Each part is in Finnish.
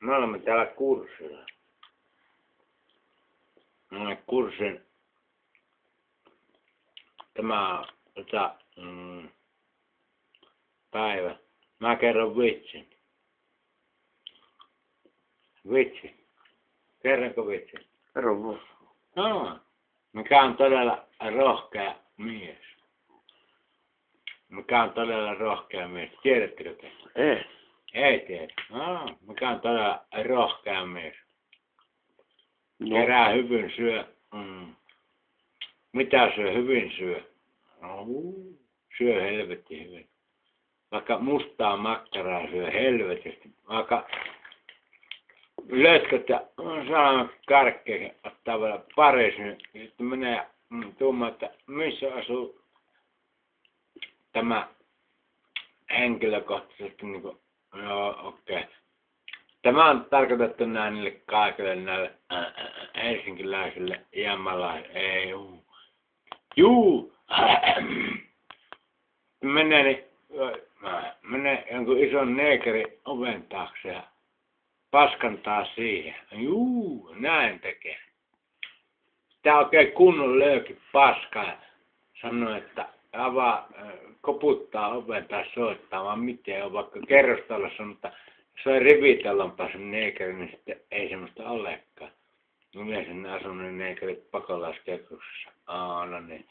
Me olemme täällä kurssilla. Kurssin tämä on päivä. Mä kerron vitsin. Vitsi. Kerronko vitsin? Kerro vaan. No. Mikä on todella rohkea mies? Mikä on todella rohkea mies? Tiedättekö te? Ei. Ei tiedä. No. Mikä on todella rohkea mies? No. Kerää hyvin syö. Mitä syö? Hyvin syö. No, syö helvetti hyvin. Vaikka mustaa makkaraa syö helvetisti. Vaikka lötkät ja salamat karkkeja ottaa vielä paris, niin sitten menee tuumaan, että missä asuu tämä henkilökohtaisesti niinku, joo okei. Tämä on tarkoitettu näille kaikille näille helsinkiläisille jämmäläisille, ei juu, menee jonkun ison neekeri oven taakse ja paskantaa siihen. Juu, näin tekee. Tää oikein kunnon löyki paskaa ja sanoo, että koputtaa oven tai soittaa vaan miten on vaikka kerrostalossa, mutta jos on rivitallonpa sen neekeri, niin sitten ei semmoista olekaan. Yleensä ne asuu ne neekerit pakolaiskeskuksessa. No niin.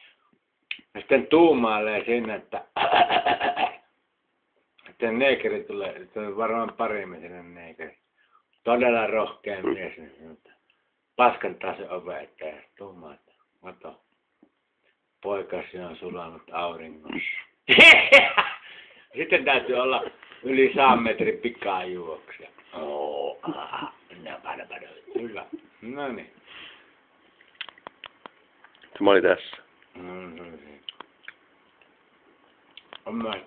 Ja sitten tuumailee siinä, että neekeri tulee, se on varmaan parimetinen neekeri. Todella rohkea mies, niin sanotaan. Paskantaa se ove eteen ja tuumaa, että kato. Poikasi on sulanut auringossa. Sitten täytyy olla yli 100 metrin pikaa juoksia. Hyvä. No niin. Tämä oli tässä. On myös